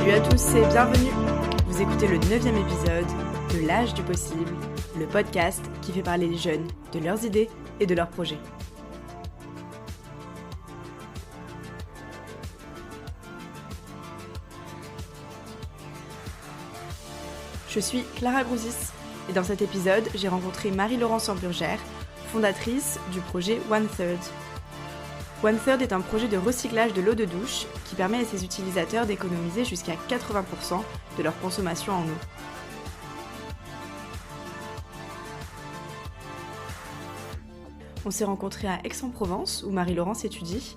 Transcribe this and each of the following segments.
Salut à tous et bienvenue. Vous écoutez le 9e épisode de L'Âge du possible, le podcast qui fait parler les jeunes de leurs idées et de leurs projets. Je suis Clara Grouzis et dans cet épisode, j'ai rencontré Marie-Laurence Amburgère, fondatrice du projet One Third. One Third est un projet de recyclage de l'eau de douche qui permet à ses utilisateurs d'économiser jusqu'à 80% de leur consommation en eau. On s'est rencontrés à Aix-en-Provence où Marie-Laurence étudie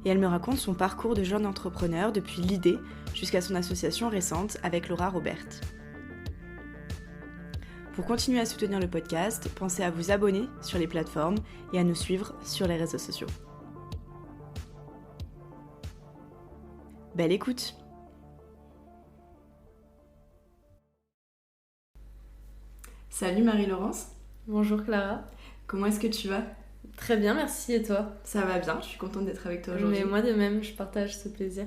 et elle me raconte son parcours de jeune entrepreneur depuis l'idée jusqu'à son association récente avec Laura Robert. Pour continuer à soutenir le podcast, pensez à vous abonner sur les plateformes et à nous suivre sur les réseaux sociaux. Belle écoute! Salut Marie-Laurence. Bonjour Clara. Comment est-ce que tu vas? Très bien, merci, et toi? Ça va bien, je suis contente d'être avec toi aujourd'hui. Mais moi de même, je partage ce plaisir.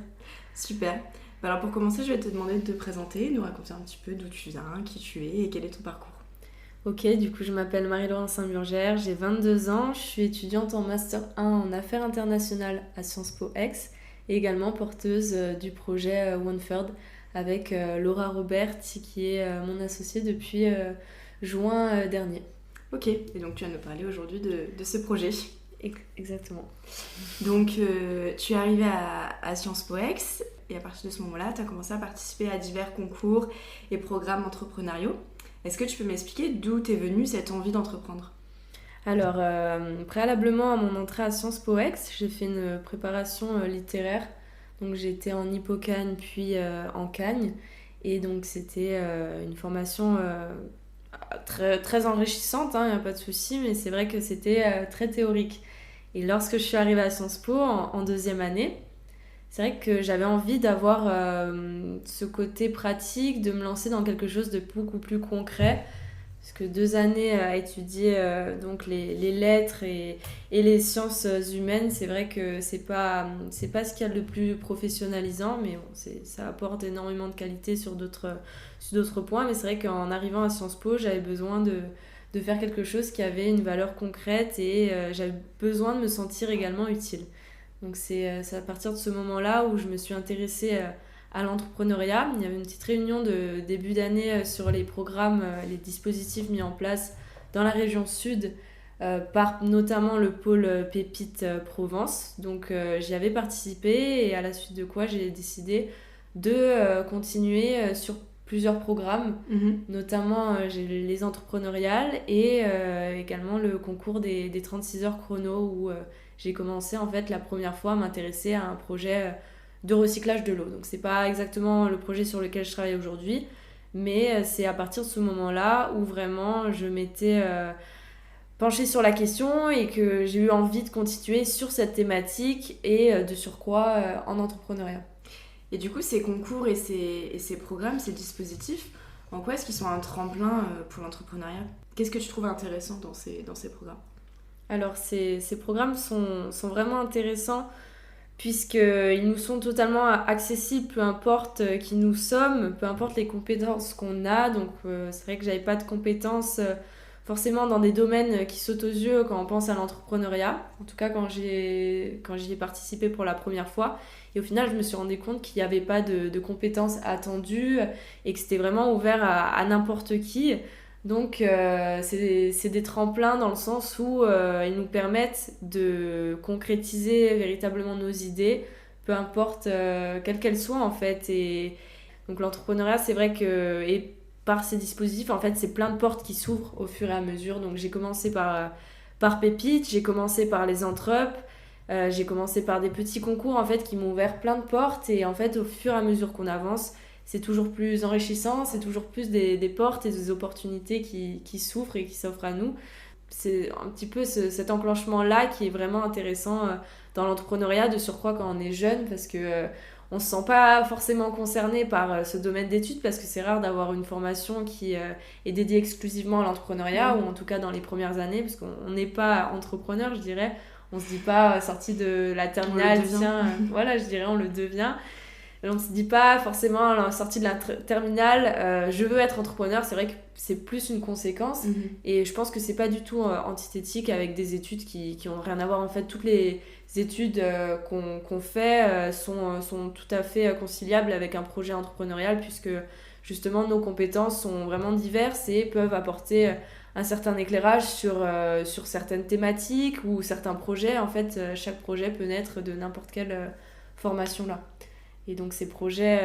Super. Alors pour commencer, je vais te demander de te présenter, de nous raconter un petit peu d'où tu viens, qui tu es et quel est ton parcours. Ok, du coup je m'appelle Marie-Laurence Amburgère, j'ai 22 ans, je suis étudiante en Master 1 en Affaires internationales à Sciences Po Aix et également porteuse du projet One Third avec Laura Robert qui est mon associée depuis juin dernier. Ok, et donc tu vas nous parler aujourd'hui de ce projet. Exactement. Donc tu es arrivée à Sciences Po Aix et à partir de ce moment-là, tu as commencé à participer à divers concours et programmes entrepreneuriaux. Est-ce que tu peux m'expliquer d'où t'es venue cette envie d'entreprendre ? Alors, préalablement à mon entrée à Sciences Po Aix, j'ai fait une préparation littéraire. Donc j'étais en Hippocagne puis en Cagne. Et donc c'était une formation très, très enrichissante, il n'y a pas de souci, mais c'est vrai que c'était très théorique. Et lorsque je suis arrivée à Sciences Po en deuxième année, c'est vrai que j'avais envie d'avoir ce côté pratique, de me lancer dans quelque chose de beaucoup plus concret. Parce que 2 années à étudier donc les lettres et les sciences humaines, c'est vrai que c'est pas ce qu'il y a de plus professionnalisant, mais bon, ça apporte énormément de qualité sur d'autres points. Mais c'est vrai qu'en arrivant à Sciences Po, j'avais besoin de faire quelque chose qui avait une valeur concrète et j'avais besoin de me sentir également utile. Donc c'est à partir de ce moment-là où je me suis intéressée à l'entrepreneuriat. Il y avait une petite réunion de début d'année sur les programmes, les dispositifs mis en place dans la région sud par notamment le pôle Pépite Provence. Donc j'y avais participé et à la suite de quoi j'ai décidé de continuer sur plusieurs programmes, notamment j'ai les entrepreneuriales et également le concours des 36 heures chrono où j'ai commencé en fait la première fois à m'intéresser à un projet de recyclage de l'eau. Donc c'est pas exactement le projet sur lequel je travaille aujourd'hui, mais c'est à partir de ce moment-là où vraiment je m'étais penchée sur la question et que j'ai eu envie de continuer sur cette thématique et de surcroît en entrepreneuriat. Et du coup, ces concours et ces programmes, ces dispositifs, en quoi est-ce qu'ils sont un tremplin pour l'entrepreneuriat ? Qu'est-ce que tu trouves intéressant dans ces programmes ? Alors ces programmes sont vraiment intéressants puisqu'ils nous sont totalement accessibles, peu importe qui nous sommes, peu importe les compétences qu'on a. Donc c'est vrai que j'avais pas de compétences forcément dans des domaines qui sautent aux yeux quand on pense à l'entrepreneuriat. En tout cas quand j'y ai participé pour la première fois. Et au final je me suis rendu compte qu'il n'y avait pas de compétences attendues et que c'était vraiment ouvert à n'importe qui. Donc c'est des tremplins dans le sens où ils nous permettent de concrétiser véritablement nos idées, peu importe quelles qu'elles soient en fait. Et donc l'entrepreneuriat, c'est vrai que et par ces dispositifs, en fait, c'est plein de portes qui s'ouvrent au fur et à mesure. Donc j'ai commencé par Pépite, j'ai commencé par les Entrep, j'ai commencé par des petits concours en fait qui m'ont ouvert plein de portes. Et en fait, au fur et à mesure qu'on avance, c'est toujours plus enrichissant, c'est toujours plus des portes et des opportunités qui s'ouvrent et qui s'offrent à nous. C'est un petit peu cet enclenchement-là qui est vraiment intéressant dans l'entrepreneuriat, de surcroît quand on est jeune, parce que on ne se sent pas forcément concerné par ce domaine d'études, parce que c'est rare d'avoir une formation qui est dédiée exclusivement à l'entrepreneuriat, ou en tout cas dans les premières années, parce qu'on n'est pas entrepreneur, je dirais. On ne se dit pas sorti de la terminale, tiens, voilà, je dirais, on le devient. on ne se dit pas forcément à la sortie de la terminale, je veux être entrepreneur. C'est vrai que c'est plus une conséquence. Et je pense que c'est pas du tout antithétique avec des études qui ont rien à voir. En fait, toutes les études qu'on fait sont tout à fait conciliables avec un projet entrepreneurial, puisque justement nos compétences sont vraiment diverses et peuvent apporter un certain éclairage sur certaines thématiques ou certains projets. En fait, chaque projet peut naître de n'importe quelle formation là. Et donc ces projets,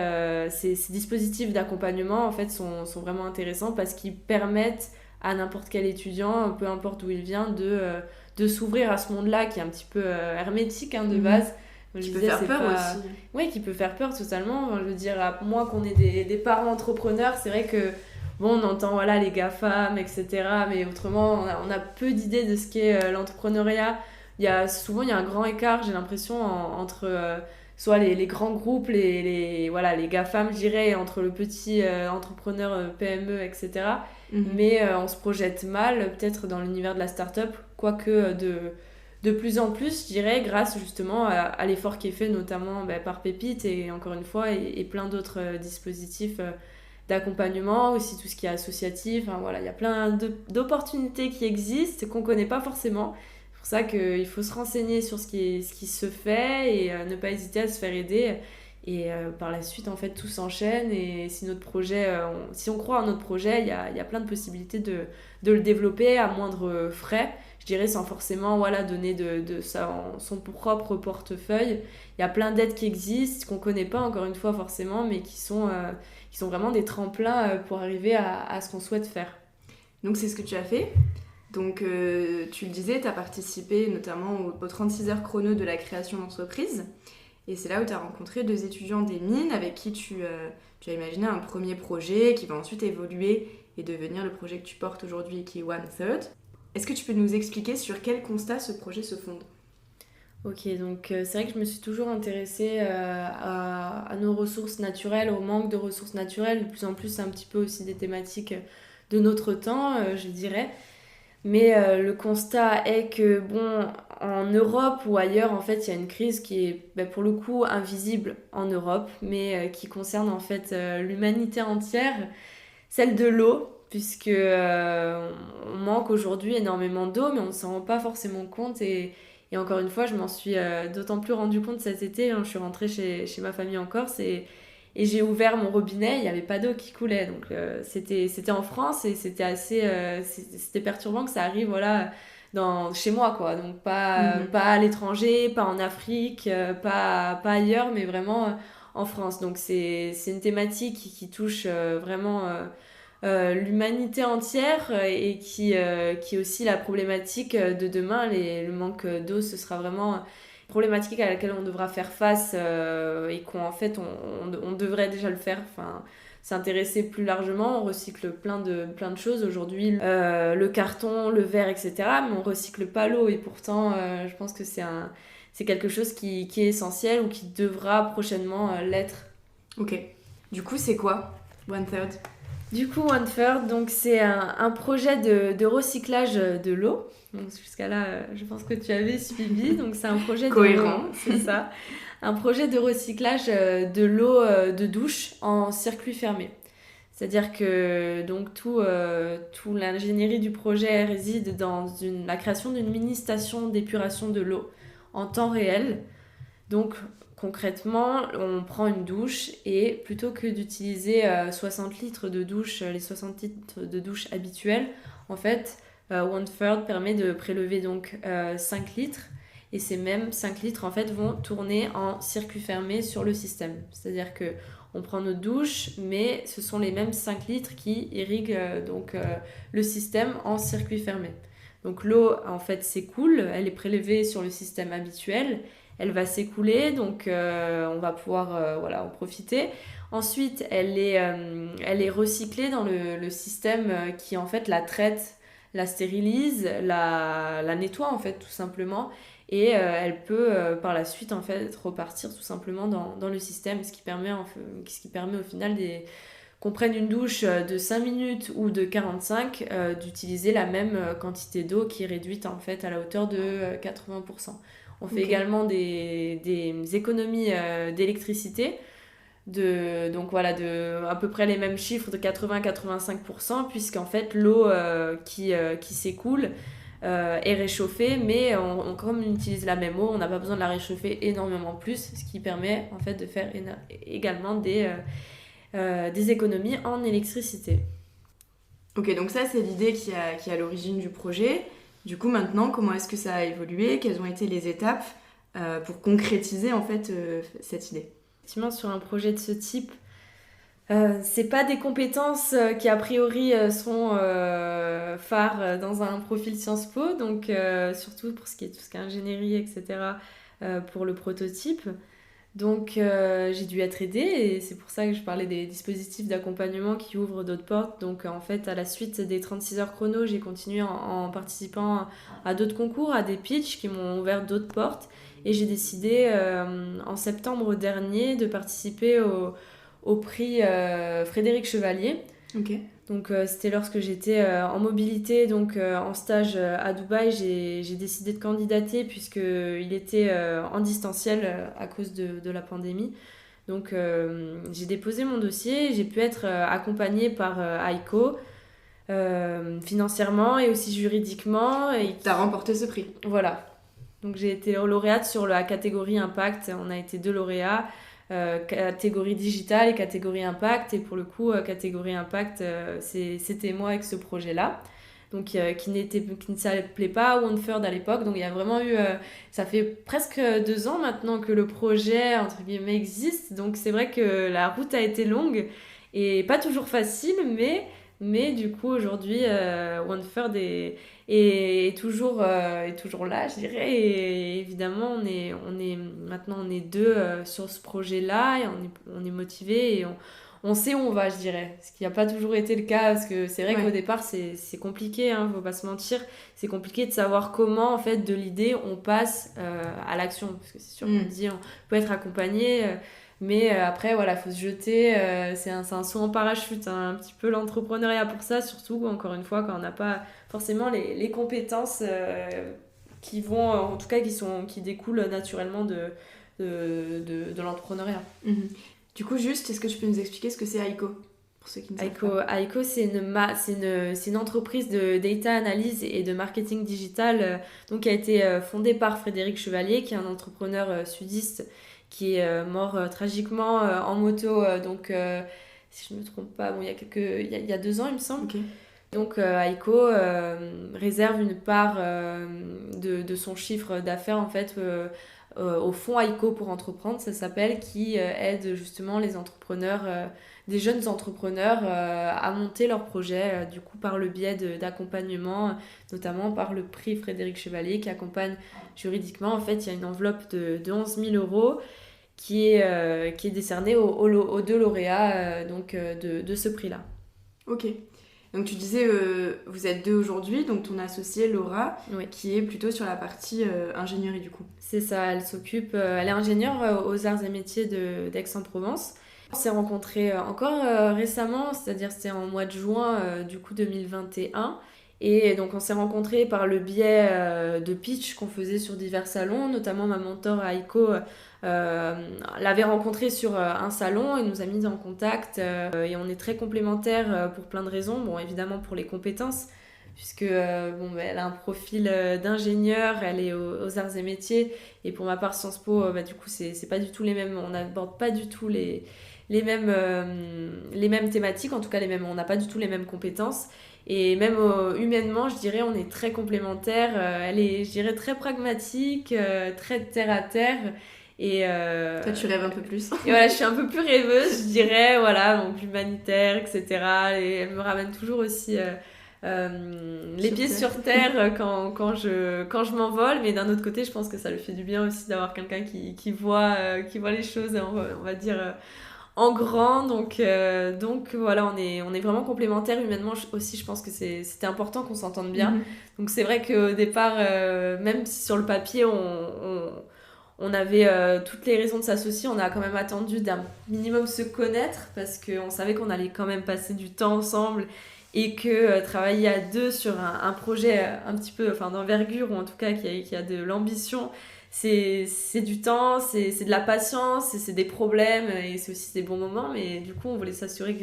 ces dispositifs d'accompagnement en fait sont vraiment intéressants parce qu'ils permettent à n'importe quel étudiant, peu importe d'où il vient, de s'ouvrir à ce monde-là qui est un petit peu hermétique de base. Qui peut faire peur aussi. Oui, qui peut faire peur totalement. Enfin, je veux dire, à moins qu'on ait des parents entrepreneurs, c'est vrai que on entend voilà, les GAFAM, etc. Mais autrement, on a peu d'idées de ce qu'est l'entrepreneuriat. Souvent, il y a un grand écart, j'ai l'impression, entre soit les grands groupes, les GAFAM, je dirais, entre le petit entrepreneur PME, etc. Mais on se projette mal, peut-être, dans l'univers de la start-up, quoique de plus en plus, je dirais, grâce justement à l'effort qui est fait, notamment par Pépite et encore une fois, et plein d'autres dispositifs d'accompagnement, aussi tout ce qui est associatif. Enfin, voilà, il y a plein d'opportunités qui existent, qu'on ne connaît pas forcément. C'est pour ça qu'il faut se renseigner sur ce qui se fait et ne pas hésiter à se faire aider. Et par la suite, en fait, tout s'enchaîne. Et si notre projet, si on croit en notre projet, il y a plein de possibilités de le développer à moindre frais. Je dirais sans forcément donner de son propre portefeuille. Il y a plein d'aides qui existent, qu'on ne connaît pas encore une fois forcément, mais qui sont vraiment des tremplins pour arriver à ce qu'on souhaite faire. Donc c'est ce que tu as fait. Donc tu le disais, tu as participé notamment aux 36 heures chrono de la création d'entreprise. Et c'est là où tu as rencontré 2 étudiants des mines avec qui tu as imaginé un premier projet qui va ensuite évoluer et devenir le projet que tu portes aujourd'hui qui est One Third. Est-ce que tu peux nous expliquer sur quel constat ce projet se fonde ? Ok, donc c'est vrai que je me suis toujours intéressée à nos ressources naturelles, au manque de ressources naturelles. De plus en plus, c'est un petit peu aussi des thématiques de notre temps, je dirais. Mais le constat est que, en Europe ou ailleurs, en fait, il y a une crise qui est, pour le coup, invisible en Europe, mais qui concerne, en fait, l'humanité entière, celle de l'eau, puisque on manque aujourd'hui énormément d'eau, mais on ne s'en rend pas forcément compte. Et encore une fois, je m'en suis d'autant plus rendu compte cet été. Je suis rentrée chez ma famille en Corse et j'ai ouvert mon robinet, il n'y avait pas d'eau qui coulait. Donc c'était en France et c'était assez c'était perturbant que ça arrive chez moi, quoi. Donc pas à l'étranger, pas en Afrique, pas ailleurs, mais vraiment en France. Donc c'est une thématique qui touche vraiment l'humanité entière et qui est aussi la problématique de demain. Le manque d'eau, ce sera vraiment une problématique à laquelle on devra faire face et qu'en fait on devrait déjà le faire, s'intéresser plus largement. On recycle plein de choses aujourd'hui, le carton, le verre, etc., mais on recycle pas l'eau et pourtant je pense que c'est quelque chose qui est essentiel ou qui devra prochainement l'être. Ok, du coup c'est quoi One Third ? Du coup, One Third, donc c'est un projet de recyclage de l'eau. Donc jusqu'à là, je pense que tu avais suivi. Donc c'est un projet cohérent. C'est ça. Un projet de recyclage de l'eau de douche en circuit fermé. C'est-à-dire que donc tout l'ingénierie du projet réside dans la création d'une mini-station d'épuration de l'eau en temps réel. Donc concrètement, on prend une douche et plutôt que d'utiliser 60 litres de douche, les 60 litres de douche habituels, en fait, One Third permet de prélever donc 5 litres et ces mêmes 5 litres en fait vont tourner en circuit fermé sur le système. C'est-à-dire que on prend notre douche, mais ce sont les mêmes 5 litres qui irriguent le système en circuit fermé. Donc l'eau en fait s'écoule, elle est prélevée sur le système habituel. Elle va s'écouler, donc on va pouvoir en profiter. Ensuite, elle est recyclée dans le système qui en fait la traite, la stérilise, la nettoie en fait tout simplement. Et elle peut par la suite en fait repartir tout simplement dans le système, ce qui permet au final qu'on prenne une douche de 5 minutes ou de 45, d'utiliser la même quantité d'eau qui est réduite en fait à la hauteur de 80%. On fait également des économies d'électricité. donc voilà, de à peu près les mêmes chiffres de 80-85%, puisqu'en fait l'eau qui s'écoule est réchauffée, mais comme on utilise la même eau, on n'a pas besoin de la réchauffer énormément plus, ce qui permet en fait de faire également des économies en électricité. Ok, donc ça c'est l'idée qui est à l'origine du projet. Du coup maintenant, comment est-ce que ça a évolué? Quelles ont été les étapes pour concrétiser en fait cette idée? Effectivement, sur un projet de ce type, c'est pas des compétences qui a priori sont phares dans un profil Sciences Po, donc surtout pour tout ce qui est ingénierie, etc., pour le prototype. Donc j'ai dû être aidée et c'est pour ça que je parlais des dispositifs d'accompagnement qui ouvrent d'autres portes. Donc en fait, à la suite des 36 heures chrono, j'ai continué en participant à d'autres concours, à des pitchs qui m'ont ouvert d'autres portes. Et j'ai décidé en septembre dernier de participer au prix Frédéric Chevalier. Ok. Donc c'était lorsque j'étais en mobilité, donc en stage à Dubaï, j'ai décidé de candidater puisqu'il était en distanciel à cause de la pandémie. Donc j'ai déposé mon dossier, j'ai pu être accompagnée par AICO financièrement et aussi juridiquement. Et t'as remporté ce prix. Voilà. Donc j'ai été lauréate sur la catégorie Impact, on a été 2 lauréats. Catégorie digitale et catégorie impact, et pour le coup catégorie impact c'était moi avec ce projet là, donc qui ne s'appelait pas One Third à l'époque. Donc il y a vraiment eu ça fait presque 2 ans maintenant que le projet entre guillemets existe, donc c'est vrai que la route a été longue et pas toujours facile, mais du coup aujourd'hui One Third est toujours là, je dirais. Et évidemment maintenant on est 2 sur ce projet là et on est motivés et on sait où on va, je dirais, ce qui n'a pas toujours été le cas, parce que c'est vrai qu'au départ c'est compliqué, hein, faut pas se mentir, c'est compliqué de savoir comment en fait de l'idée on passe à l'action, parce que c'est sûr qu'on dit on peut être accompagné, mais après voilà, faut se jeter, c'est un saut en parachute, hein, un petit peu l'entrepreneuriat pour ça, surtout encore une fois quand on n'a pas forcément les compétences qui vont, en tout cas qui découlent naturellement de l'entrepreneuriat. Du coup, juste, est-ce que tu peux nous expliquer ce que c'est AICO, pour ceux qui ne savent pas? AICO, c'est une entreprise de data analyse et de marketing digital donc, qui a été fondée par Frédéric Chevalier, qui est un entrepreneur sudiste qui est mort tragiquement en moto, donc si je ne me trompe pas, bon, il y a 2 ans, il me semble. Okay. Donc AICO réserve une part de son chiffre d'affaires en fait au fonds AICO pour entreprendre, ça s'appelle, qui aide justement les entrepreneurs, des jeunes entrepreneurs à monter leurs projets, du coup par le biais d'accompagnement, notamment par le prix Frédéric Chevalier qui accompagne juridiquement. En fait, il y a une enveloppe de 11 000 euros qui est décernée aux 2 lauréats de ce prix-là. Ok. Donc tu disais, vous êtes 2 aujourd'hui, donc ton associée Laura, oui, qui est plutôt sur la partie ingénierie du coup. C'est ça, elle est ingénieure aux arts et métiers d'Aix-en-Provence. On s'est rencontrés encore récemment, c'est-à-dire c'était en mois de juin du coup 2021. Et donc on s'est rencontrés par le biais de pitch qu'on faisait sur divers salons, notamment ma mentor Aiko l'avait rencontré sur un salon et nous a mis en contact, et on est très complémentaires pour plein de raisons. Bon, évidemment pour les compétences, puisque elle a un profil d'ingénieur, elle est aux arts et métiers, et pour ma part Sciences Po, du coup c'est pas du tout les mêmes, on n'aborde pas du tout les mêmes thématiques, en tout cas on n'a pas du tout les mêmes compétences. Et même humainement, je dirais, on est très complémentaires. Elle est, je dirais, très pragmatique, très terre à terre. Et toi, tu rêves un peu plus. Et voilà, je suis un peu plus rêveuse, je dirais, voilà, donc l'humanitaire, etc. Et elle me ramène toujours aussi les pieds sur terre quand je m'envole. Mais d'un autre côté, je pense que ça lui fait du bien aussi d'avoir quelqu'un qui voit les choses, on va dire... en grand, donc voilà, on est vraiment complémentaires humainement aussi. Je pense que c'était important qu'on s'entende bien. Donc c'est vrai qu'au départ, même si sur le papier on avait toutes les raisons de s'associer, on a quand même attendu d'un minimum se connaître, parce qu'on savait qu'on allait quand même passer du temps ensemble et que travailler à deux sur un projet un petit peu d'envergure, ou en tout cas qui a de l'ambition, c'est du temps, c'est de la patience, c'est des problèmes et c'est aussi des bons moments. Mais du coup, on voulait s'assurer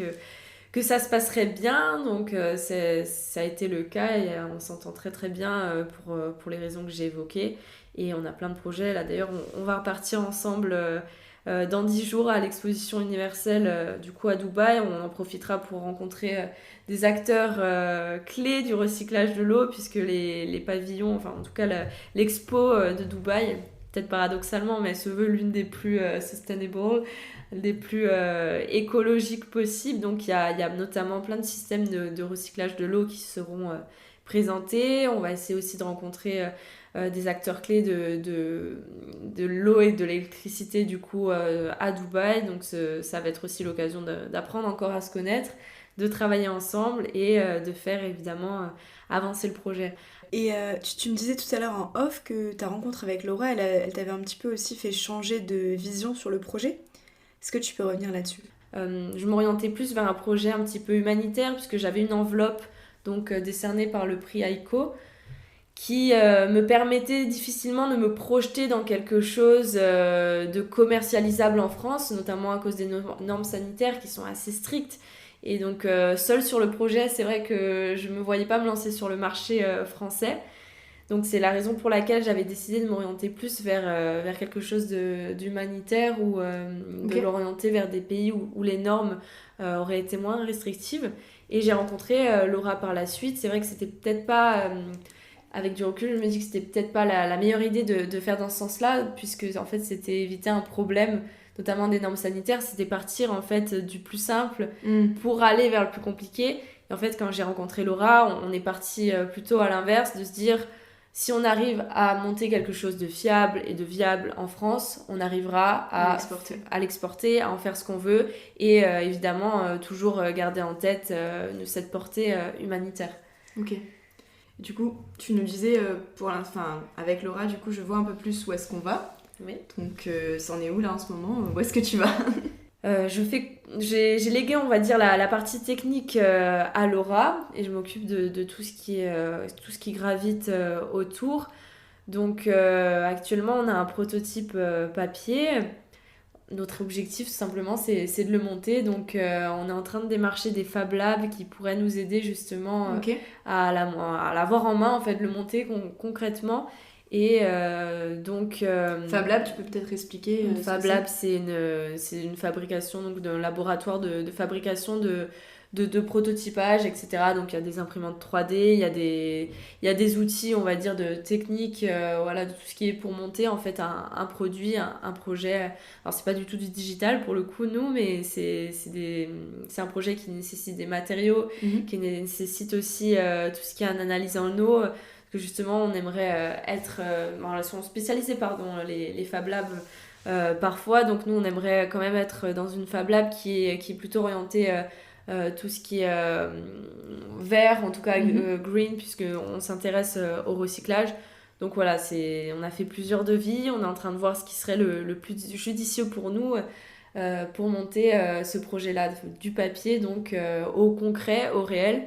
que ça se passerait bien. Donc, ça a été le cas et on s'entend très très bien pour les raisons que j'ai évoquées. Et on a plein de projets. Là, d'ailleurs, on va repartir ensemble dans 10 jours à l'exposition universelle du coup à Dubaï. On en profitera pour rencontrer des acteurs clés du recyclage de l'eau, puisque les pavillons, en tout cas l'expo de Dubaï, peut-être paradoxalement, mais elle se veut l'une des plus sustainable, des plus écologiques possibles. Donc il y a notamment plein de systèmes de recyclage de l'eau qui seront présentés. On va essayer aussi de rencontrer des acteurs clés de l'eau et de l'électricité du coup à Dubaï. Donc ça va être aussi l'occasion d'apprendre encore à se connaître, de travailler ensemble et de faire évidemment avancer le projet. Et tu me disais tout à l'heure en off que ta rencontre avec Laura, elle t'avait un petit peu aussi fait changer de vision sur le projet. Est-ce que tu peux revenir là-dessus ? Je m'orientais plus vers un projet un petit peu humanitaire, puisque j'avais une enveloppe donc décernée par le prix AICO, qui me permettait difficilement de me projeter dans quelque chose de commercialisable en France, notamment à cause des normes sanitaires qui sont assez strictes. Et donc, seule sur le projet, c'est vrai que je ne me voyais pas me lancer sur le marché français. Donc, c'est la raison pour laquelle j'avais décidé de m'orienter plus vers quelque chose d'humanitaire ou de l'orienter vers des pays où les normes auraient été moins restrictives. Et j'ai rencontré Laura par la suite. C'est vrai que c'était peut-être pas... avec du recul, je me dis que c'était peut-être pas la meilleure idée de faire dans ce sens-là, puisque en fait, c'était éviter un problème, notamment des normes sanitaires, c'était partir en fait du plus simple pour aller vers le plus compliqué. Et en fait, quand j'ai rencontré Laura, on est parti plutôt à l'inverse, de se dire, si on arrive à monter quelque chose de fiable et de viable en France, on arrivera à l'exporter, à en faire ce qu'on veut, et évidemment, toujours garder en tête cette portée humanitaire. Ok. Du coup, tu nous disais, avec Laura, du coup, je vois un peu plus où est-ce qu'on va. Oui. Donc, c'en est où là en ce moment ? Où est-ce que tu vas ? J'ai légué, on va dire, la partie technique à Laura, et je m'occupe de tout ce qui gravite autour. Donc, actuellement, on a un prototype papier. Notre objectif, tout simplement, c'est de le monter. Donc, on est en train de démarcher des Fab Labs qui pourraient nous aider justement à l'avoir en main, en fait, de le monter concrètement. Et donc... Fab Lab, tu peux peut-être expliquer Fab Lab, c'est une fabrication, donc d'un laboratoire de fabrication de prototypage, etc. Donc il y a des imprimantes 3D, il y a des outils, on va dire, de technique, de tout ce qui est pour monter en fait un produit, un projet. Alors c'est pas du tout du digital pour le coup, nous, mais c'est un projet qui nécessite des matériaux, qui nécessite aussi tout ce qui est en analyse en eau. Que justement on aimerait être en relation spécialisée, les Fab Labs parfois. Donc nous on aimerait quand même être dans une Fab Lab qui est plutôt orientée tout ce qui est vert, en tout cas green, puisqu'on s'intéresse au recyclage. Donc voilà, on a fait plusieurs devis, on est en train de voir ce qui serait le plus judicieux pour nous pour monter ce projet-là du papier, donc au concret, au réel,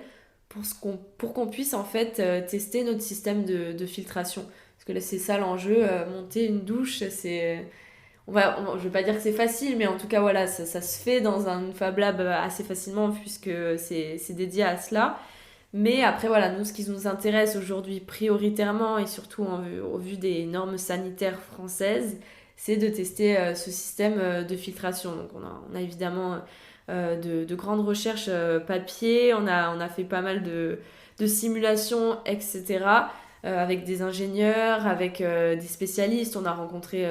pour qu'on puisse en fait tester notre système de filtration. Parce que là, c'est ça l'enjeu, monter une douche, c'est... je vais pas dire que c'est facile, mais en tout cas, voilà, ça se fait dans un Fab Lab assez facilement puisque c'est dédié à cela. Mais après, voilà, nous, ce qui nous intéresse aujourd'hui prioritairement et surtout au vu des normes sanitaires françaises, c'est de tester ce système de filtration. Donc, on a évidemment... de grandes recherches papier, on a fait pas mal de simulations, etc. Avec des ingénieurs, avec des spécialistes. On a rencontré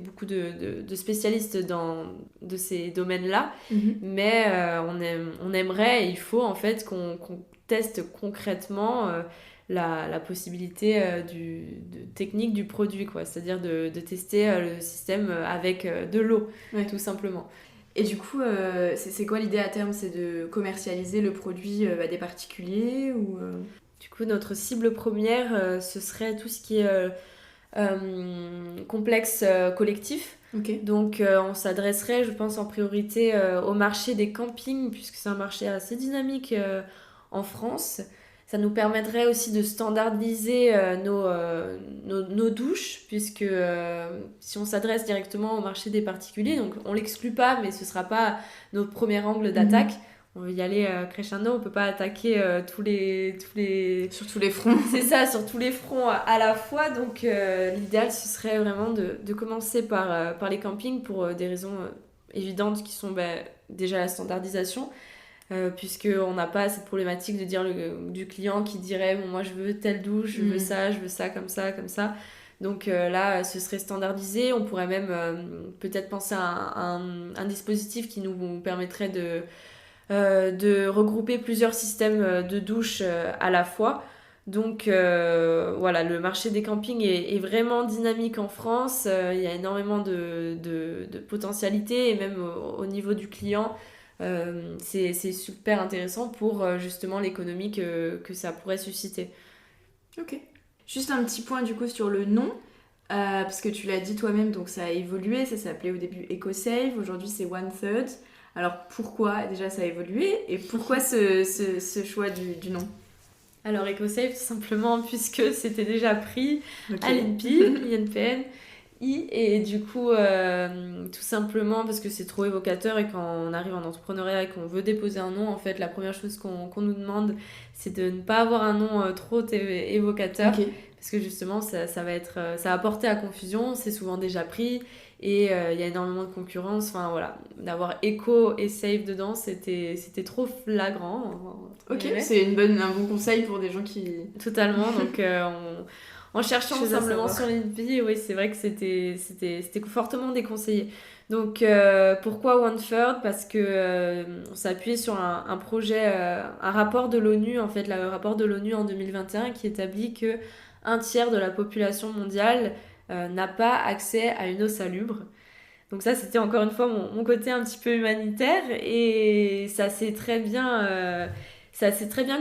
beaucoup de spécialistes de ces domaines-là. Mais on aimerait, et il faut en fait qu'on teste concrètement la possibilité technique du produit, quoi. C'est-à-dire de tester le système avec de l'eau, tout simplement. Et du coup, c'est quoi l'idée à terme ? C'est de commercialiser le produit à des particuliers ou Du coup, notre cible première, ce serait tout ce qui est complexe collectif. Ok. Donc on s'adresserait, je pense, en priorité au marché des campings, puisque c'est un marché assez dynamique en France. Ça nous permettrait aussi de standardiser nos douches, puisque si on s'adresse directement au marché des particuliers, donc on l'exclut pas, mais ce sera pas notre premier angle d'attaque. On veut y aller crescendo, on peut pas attaquer tous les... Sur tous les fronts. C'est ça, sur tous les fronts à la fois. Donc l'idéal, ce serait vraiment de commencer par les campings pour des raisons évidentes qui sont déjà la standardisation, puisqu'on n'a pas cette problématique de dire du client qui dirait bon, moi je veux telle douche, je veux ça, comme ça, comme ça. Donc là, ce serait standardisé. On pourrait même peut-être penser à un dispositif qui nous permettrait de regrouper plusieurs systèmes de douche à la fois. Donc voilà, le marché des campings est vraiment dynamique en France. Il y a énormément de potentialités et même au niveau du client, c'est super intéressant pour justement l'économie que ça pourrait susciter. Ok. Juste un petit point du coup sur le nom, parce que tu l'as dit toi-même, donc ça a évolué, ça s'appelait au début EcoSave, aujourd'hui c'est One Third. Alors pourquoi déjà ça a évolué et pourquoi ce choix du nom? Alors EcoSave, tout simplement puisque c'était déjà pris Ok. à l'INPN, et du coup, tout simplement parce que c'est trop évocateur et quand on arrive en entrepreneuriat et qu'on veut déposer un nom, en fait, la première chose qu'on nous demande, c'est de ne pas avoir un nom trop évocateur. Ok. Parce que justement, ça va porter à confusion, c'est souvent déjà pris et il y a énormément de concurrence. Enfin voilà, d'avoir Eco et Save dedans, c'était trop flagrant. Ok, c'est un bon conseil pour des gens qui... Totalement, donc en cherchant Chose à simplement savoir. sur LinkedIn, oui, c'est vrai que c'était fortement déconseillé. Donc pourquoi One Third? Parce que on s'est appuyé sur un projet, un rapport de l'ONU, en fait, le rapport de l'ONU en 2021 qui établit que un tiers de la population mondiale n'a pas accès à une eau salubre. Donc ça, c'était encore une fois mon côté un petit peu humanitaire et ça s'est très bien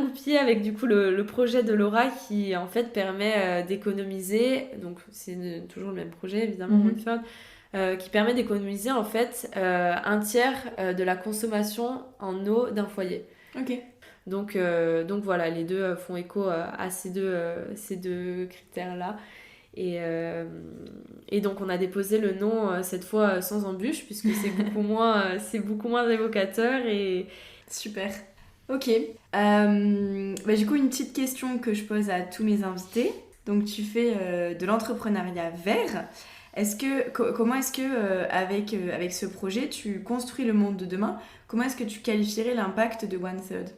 goupillé avec du coup le projet de Laura qui en fait permet d'économiser, donc c'est toujours le même projet évidemment, Mhm. One Third, qui permet d'économiser en fait un tiers de la consommation en eau d'un foyer. Ok. Donc voilà, les deux font écho à ces deux critères-là. Et donc on a déposé le nom cette fois sans embûche puisque c'est beaucoup moins évocateur et Super. Ok. Du coup, une petite question que je pose à tous mes invités. Donc, tu fais de l'entrepreneuriat vert. Comment est-ce que avec ce projet, tu construis le monde de demain? Comment est-ce que tu qualifierais l'impact de One Third?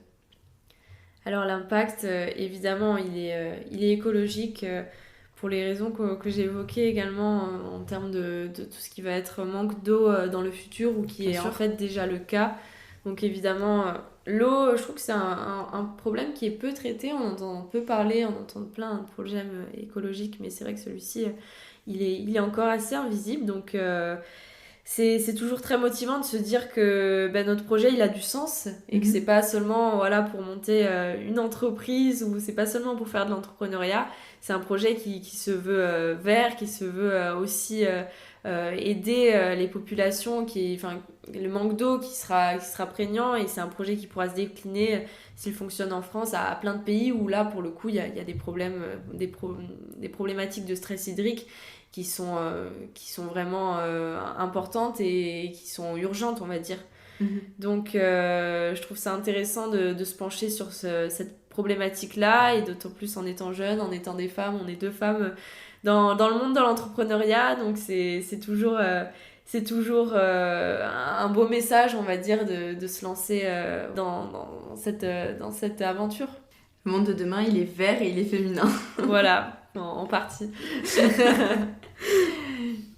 alors l'impact évidemment il est écologique pour les raisons que j'ai évoquées également en termes de tout ce qui va être manque d'eau dans le futur ou qui Bien est en sûr. fait déjà le cas. Donc évidemment, l'eau, je trouve que c'est un problème qui est peu traité. On entend peu parler, on entend plein de problèmes écologiques, mais c'est vrai que celui-ci, il est encore assez invisible. Donc c'est toujours très motivant de se dire que notre projet, il a du sens et que Mhm. c'est pas seulement voilà, pour monter une entreprise ou c'est pas seulement pour faire de l'entrepreneuriat. C'est un projet qui se veut vert, qui se veut aussi aider les populations, le manque d'eau qui sera prégnant et c'est un projet qui pourra se décliner s'il fonctionne en France à plein de pays où là pour le coup il y a des problèmes, des problématiques de stress hydrique qui sont vraiment importantes et qui sont urgentes on va dire. Mhm. Donc je trouve ça intéressant de se pencher sur cette problématique-là et d'autant plus en étant jeune, en étant des femmes, on est deux femmes dans le monde de l'entrepreneuriat, donc c'est toujours un beau message, on va dire, de se lancer dans cette aventure. Le monde de demain, il est vert et il est féminin. Voilà, en partie.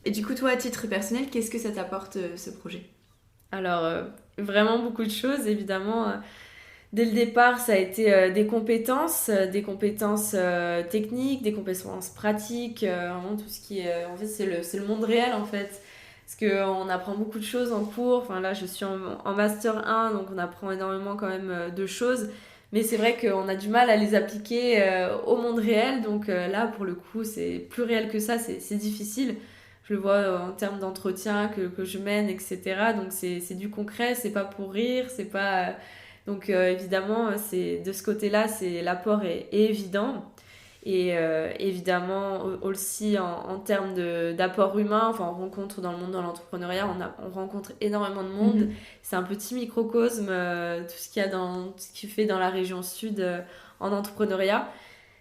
Et du coup, toi, à titre personnel, qu'est-ce que ça t'apporte ce projet? Alors, vraiment beaucoup de choses, évidemment. Dès le départ, ça a été des compétences techniques, des compétences pratiques, vraiment tout ce qui est... en fait, c'est le monde réel, en fait. Parce qu'on apprend beaucoup de choses en cours. Enfin, là, je suis en Master 1, donc on apprend énormément quand même de choses. Mais c'est vrai qu'on a du mal à les appliquer au monde réel. Donc là, pour le coup, c'est plus réel que ça, c'est difficile. Je le vois en termes d'entretien que je mène, etc. Donc c'est du concret, c'est pas pour rire, c'est pas... Donc évidemment, de ce côté-là, l'apport est évident. Et évidemment, aussi en termes d'apport humain, enfin, on rencontre dans le monde de l'entrepreneuriat, on rencontre énormément de monde. C'est un petit microcosme, tout ce qui fait dans la région sud en entrepreneuriat.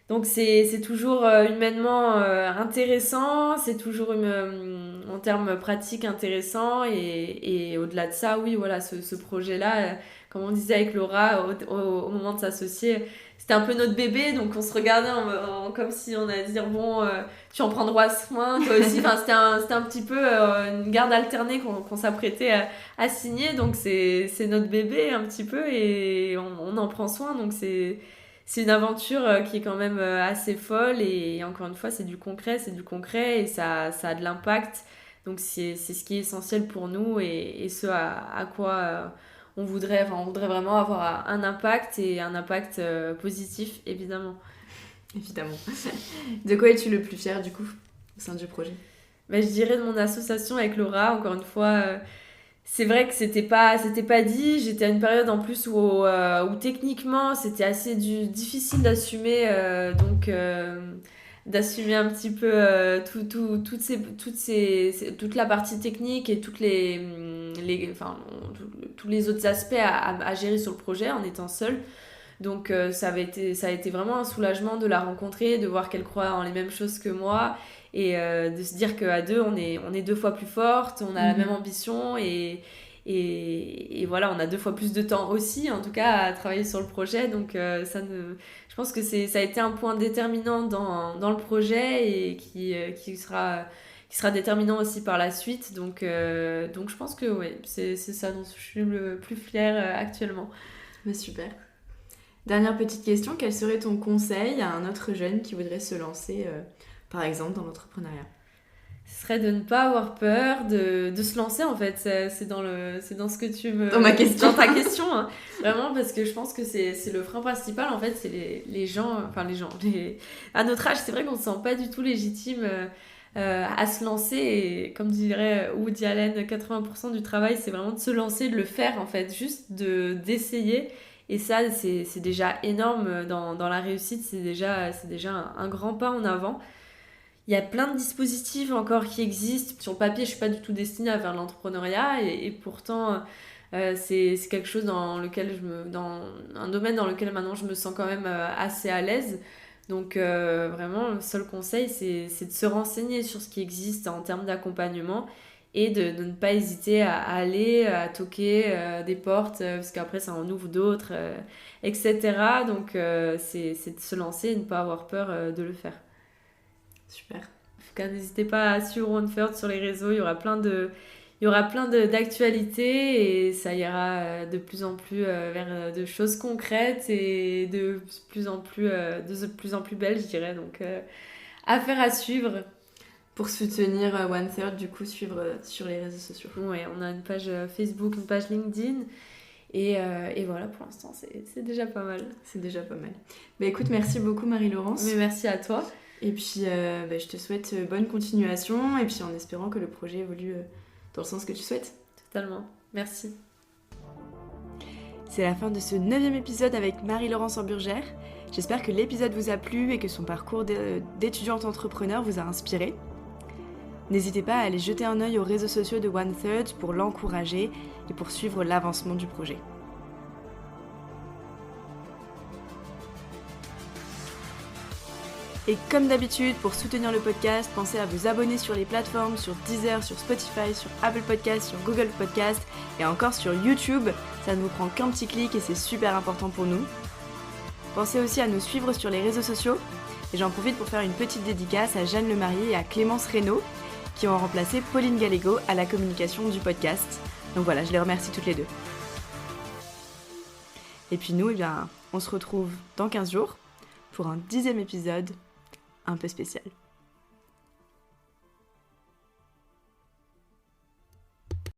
Donc c'est toujours humainement intéressant, c'est toujours en termes pratiques intéressant. Et au-delà de ça, oui, voilà, ce projet-là, comme on disait avec Laura, au moment de s'associer, c'était un peu notre bébé, donc on se regardait comme si on allait dire bon, tu en prendras soin, toi aussi. Enfin, c'était un petit peu une garde alternée qu'on s'apprêtait à signer, donc c'est notre bébé un petit peu et on en prend soin, donc c'est une aventure qui est quand même assez folle et encore une fois, c'est du concret et ça a de l'impact. Donc c'est ce qui est essentiel pour nous et ce à quoi on voudrait vraiment avoir un impact et un impact positif, évidemment. Évidemment. De quoi es-tu le plus fier, du coup, au sein du projet ? Je dirais de mon association avec Laura, encore une fois, c'est vrai que c'était pas dit. J'étais à une période en plus où techniquement, c'était assez difficile d'assumer, d'assumer un petit peu toute la partie technique et tous les autres aspects à gérer sur le projet en étant seule. Donc ça a été vraiment un soulagement de la rencontrer, de voir qu'elle croit en les mêmes choses que moi et de se dire qu'à deux, on est 2 fois plus forte, on a la même ambition et voilà, on a 2 fois plus de temps aussi, en tout cas, à travailler sur le projet. Donc je pense que ça a été un point déterminant dans le projet et qui sera déterminant aussi par la suite. Donc je pense que ouais, c'est ça dont je suis le plus fière actuellement. Mais super. Dernière petite question, quel serait ton conseil à un autre jeune qui voudrait se lancer, par exemple, dans l'entrepreneuriat ? Ce serait de ne pas avoir peur de se lancer, en fait. C'est dans ce que tu me... Dans ma question. Dans ta question, hein. Vraiment, parce que je pense que c'est le frein principal, en fait, c'est les gens... À notre âge, c'est vrai qu'on ne se sent pas du tout légitime à se lancer. Et comme dirait Woody Allen, 80% du travail, c'est vraiment de se lancer, de le faire, en fait. Juste d'essayer. Et ça, c'est déjà énorme dans la réussite. C'est déjà un grand pas en avant. Il y a plein de dispositifs encore qui existent. Sur le papier, je suis pas du tout destinée à faire l'entrepreneuriat et pourtant, c'est quelque chose dans un domaine dans lequel maintenant je me sens quand même assez à l'aise. Donc vraiment, le seul conseil, c'est de se renseigner sur ce qui existe en termes d'accompagnement et de ne pas hésiter à aller, à toquer des portes, parce qu'après ça en ouvre d'autres, etc. Donc c'est de se lancer et ne pas avoir peur de le faire. Super. En tout cas, n'hésitez pas à suivre OneThird sur les réseaux, il y aura plein d'actualités et ça ira de plus en plus vers de choses concrètes et de plus en plus belles, je dirais. Donc, affaire à suivre. Pour soutenir OneThird, du coup, suivre sur les réseaux sociaux. Oui, on a une page Facebook, une page LinkedIn. Et voilà, pour l'instant, c'est déjà pas mal. C'est déjà pas mal. Bah écoute, merci beaucoup Marie-Laurence. Mais merci à toi. Et puis, je te souhaite bonne continuation. Et puis, en espérant que le projet évolue dans le sens que tu souhaites. Totalement. Merci. C'est la fin de ce 9e épisode avec Marie-Laurence Emburgère. J'espère que l'épisode vous a plu et que son parcours d'étudiante entrepreneur vous a inspiré. N'hésitez pas à aller jeter un œil aux réseaux sociaux de OneThird pour l'encourager et pour suivre l'avancement du projet. Et comme d'habitude, pour soutenir le podcast, pensez à vous abonner sur les plateformes, sur Deezer, sur Spotify, sur Apple Podcasts, sur Google Podcasts et encore sur YouTube. Ça ne vous prend qu'un petit clic et c'est super important pour nous. Pensez aussi à nous suivre sur les réseaux sociaux. Et j'en profite pour faire une petite dédicace à Jeanne Lemarié et à Clémence Reynaud qui ont remplacé Pauline Gallego à la communication du podcast. Donc voilà, je les remercie toutes les deux. Et puis nous, on se retrouve dans 15 jours pour un 10e épisode un peu spécial.